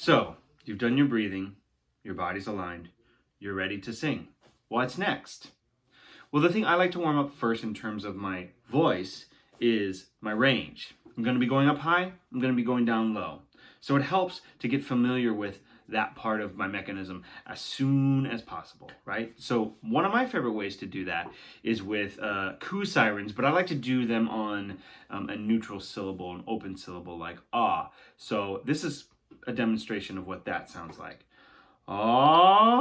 So, you've done your breathing, your body's aligned, you're ready to sing. What's next? Well, the thing I like to warm up first in terms of my voice is my range. I'm going to be going up high, I'm going to be going down low. So it helps to get familiar with that part of my mechanism as soon as possible, right? So one of my favorite ways to do that is with coo sirens, but I like to do them on a neutral syllable, an open syllable like ah. So this is a demonstration of what that sounds like. Ah.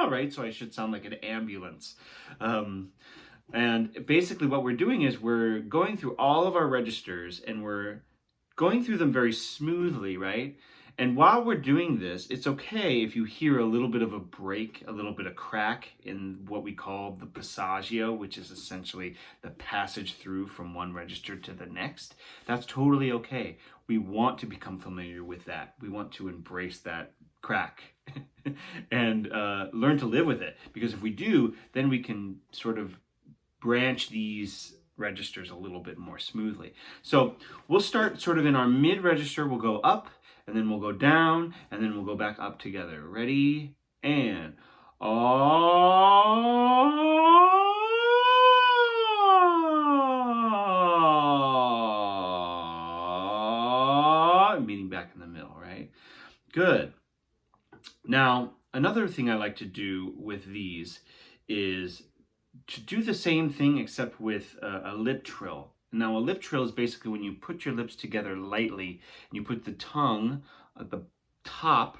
Right? So I should sound like an ambulance. And basically what we're doing is we're going through all of our registers and we're going through them very smoothly, right? And while we're doing this, it's okay if you hear a little bit of a break, a little bit of crack in what we call the passaggio, which is essentially the passage through from one register to the next. That's totally okay. We want to become familiar with that. We want to embrace that crack and learn to live with it. Because if we do, then we can sort of branch these registers a little bit more smoothly. So we'll start sort of in our mid register. We'll go up and then we'll go down and then we'll go back up together. Ready? And meeting back in the middle, right? Good. Now, another thing I like to do with these is to do the same thing except with a lip trill. Now, a lip trill is basically when you put your lips together lightly and you put the tongue at the top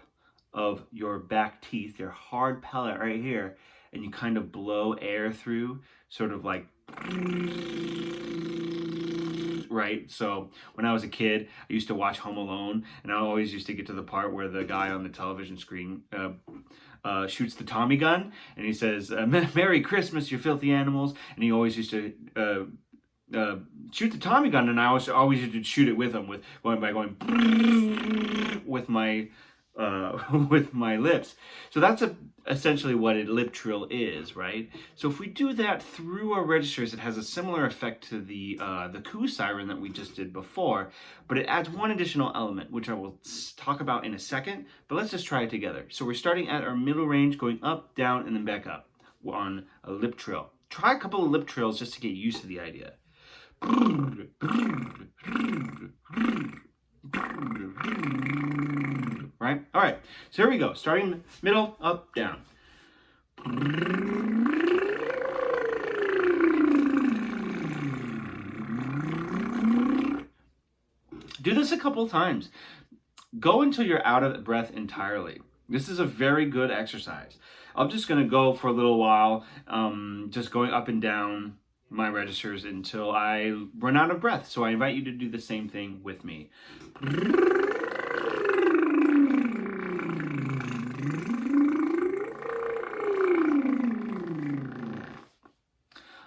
of your back teeth, your hard palate right here, and you kind of blow air through, sort of like, right? So when I was a kid, I used to watch Home Alone, and I always used to get to the part where the guy on the television screen shoots the Tommy gun, and he says, "Merry Christmas, you filthy animals," and he always used to shoot the Tommy gun, and I always used to shoot it with him, going with my with my lips. So that's essentially what a lip trill is, right? So if we do that through our registers, it has a similar effect to the coo siren that we just did before, but it adds one additional element, which I will talk about in a second, but let's just try it together. So we're starting at our middle range, going up, down, and then back up on a lip trill. Try a couple of lip trills just to get used to the idea. Right? All right. So here we go. Starting middle, up, down. Do this a couple times. Go until you're out of breath entirely. This is a very good exercise. I'm just going to go for a little while, just going up and down my registers until I run out of breath. So I invite you to do the same thing with me.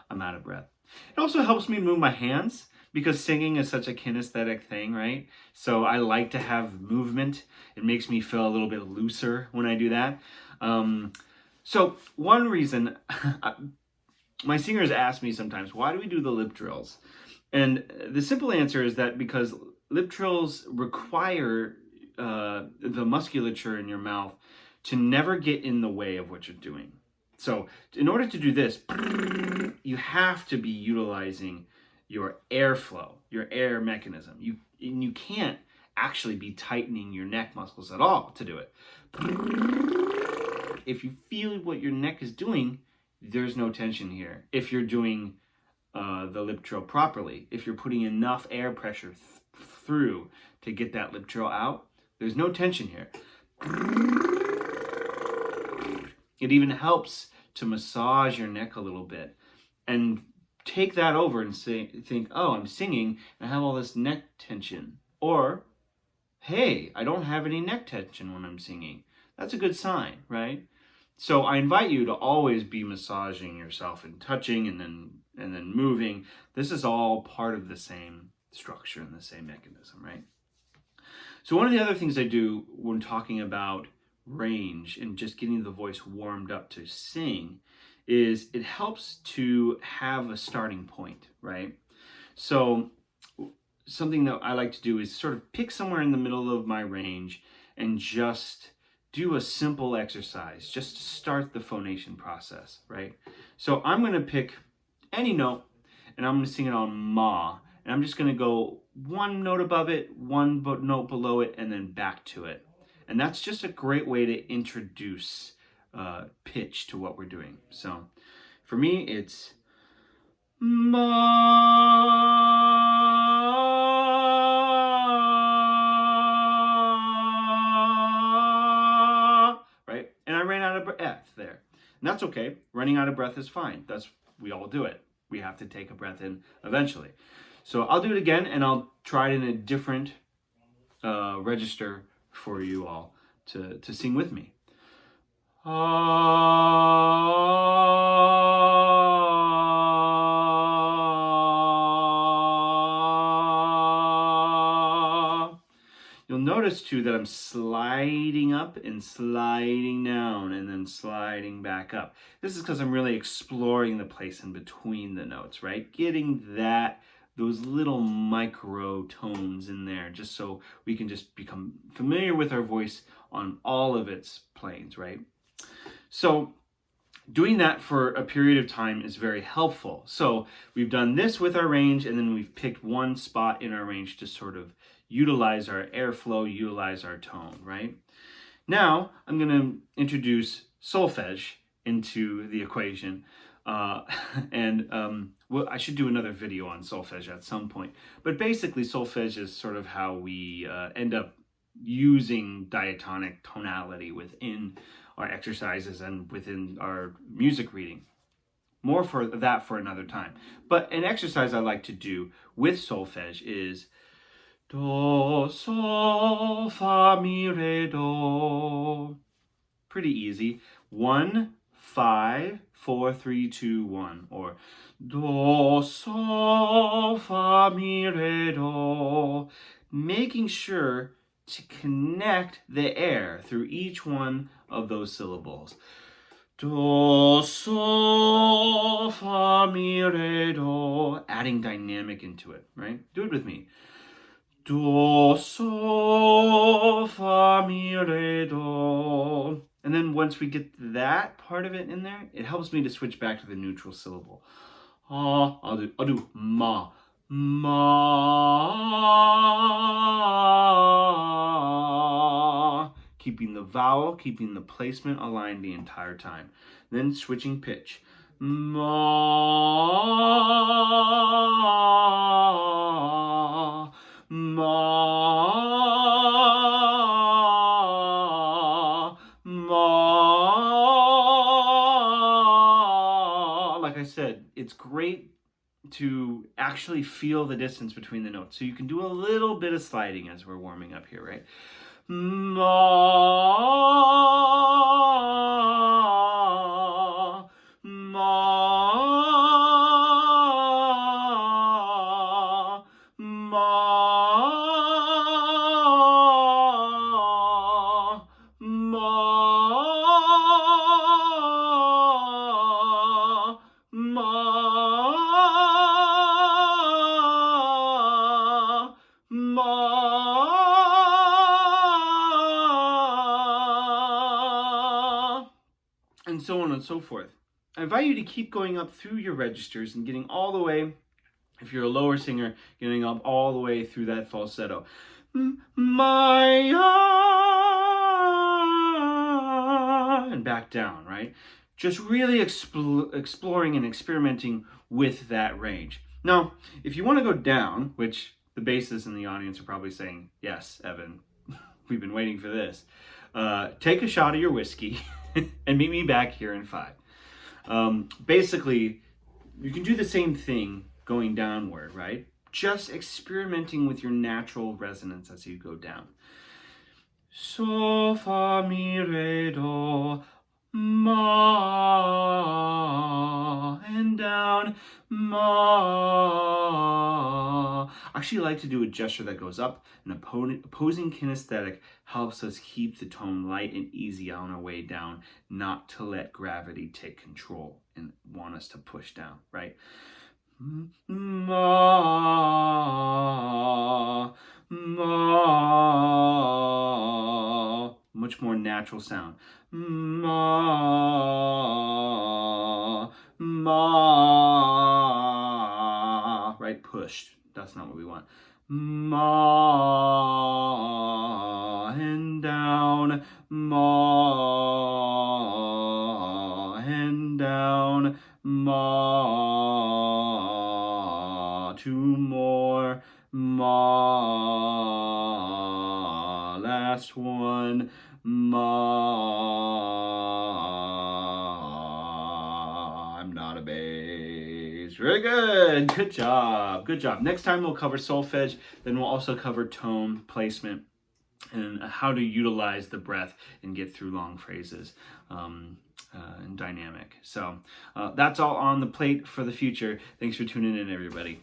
I'm out of breath. It also helps me move my hands because singing is such a kinesthetic thing, right? So I like to have movement. It makes me feel a little bit looser when I do that. So one reason, my singers ask me sometimes, why do we do the lip drills? And the simple answer is that because lip trills require the musculature in your mouth to never get in the way of what you're doing. So in order to do this, you have to be utilizing your airflow, your air mechanism. You can't actually be tightening your neck muscles at all to do it. If you feel what your neck is doing, there's no tension here. If you're doing the lip trill properly, if you're putting enough air pressure through to get that lip trill out, there's no tension here. It even helps to massage your neck a little bit and take that over and think, oh, I'm singing and I have all this neck tension. Or, hey, I don't have any neck tension when I'm singing. That's a good sign, right? So I invite you to always be massaging yourself and touching and then moving. This is all part of the same structure and the same mechanism, right? So one of the other things I do when talking about range and just getting the voice warmed up to sing is it helps to have a starting point, right? So something that I like to do is sort of pick somewhere in the middle of my range and just do a simple exercise just to start the phonation process, right? So I'm going to pick any note and I'm going to sing it on Ma. And I'm just going to go one note above it, one note below it, and then back to it. And that's just a great way to introduce pitch to what we're doing. So for me, it's Ma, right? And I ran out of breath there. And that's okay. Running out of breath is fine. We all do it. We have to take a breath in eventually. So I'll do it again, and I'll try it in a different register for you all to sing with me. You'll notice too that I'm sliding up and sliding down and then sliding back up. This is because I'm really exploring the place in between the notes, right? Getting those little micro tones in there just so we can just become familiar with our voice on all of its planes, right? So doing that for a period of time is very helpful. So we've done this with our range, and then we've picked one spot in our range to sort of utilize our airflow, utilize our tone, right? Now I'm going to introduce solfege into the equation. Well, I should do another video on solfege at some point. But basically, solfege is sort of how we end up using diatonic tonality within our exercises and within our music reading. More for that for another time. But an exercise I like to do with solfege is do, sol, fa, mi, re, do. Pretty easy. 1, 5, 4, 3, 2, 1. Or do, sol, fa, mi, re, do. Making sure to connect the air through each one of those syllables. Do, sol, fa, mi, re, do. Adding dynamic into it, right? Do it with me. Do, sol, fa, mi, re, do. And then once we get that part of it in there, it helps me to switch back to the neutral syllable. I'll do ma. Ma. Keeping the vowel, keeping the placement aligned the entire time. Then switching pitch. Ma. Ma. Ma. Like I said, it's great to actually feel the distance between the notes. So you can do a little bit of sliding as we're warming up here, right? Ma, ma, ma, ma, ma, and so on and so forth. I invite you to keep going up through your registers and getting all the way, if you're a lower singer, getting up all the way through that falsetto. And back down, right? Just really exploring and experimenting with that range. Now, if you want to go down, which the bassists in the audience are probably saying, yes, Evan, we've been waiting for this. Take a shot of your whiskey and meet me back here in 5. Basically, you can do the same thing going downward, right? Just experimenting with your natural resonance as you go down. So, fa, mi, re, do, ma, and down, ma. I actually like to do a gesture that goes up. An opposing kinesthetic helps us keep the tone light and easy on our way down, not to let gravity take control and want us to push down, right? Ma, ma, much more natural sound. Ma, ma, right? Pushed. That's not what we want. Ma, and down, ma, and down, ma, two more, ma, last one, ma, I'm not a bass. Very good. Good job. Good job. Next time we'll cover solfege, then we'll also cover tone placement and how to utilize the breath and get through long phrases and dynamic. So that's all on the plate for the future. Thanks for tuning in, everybody.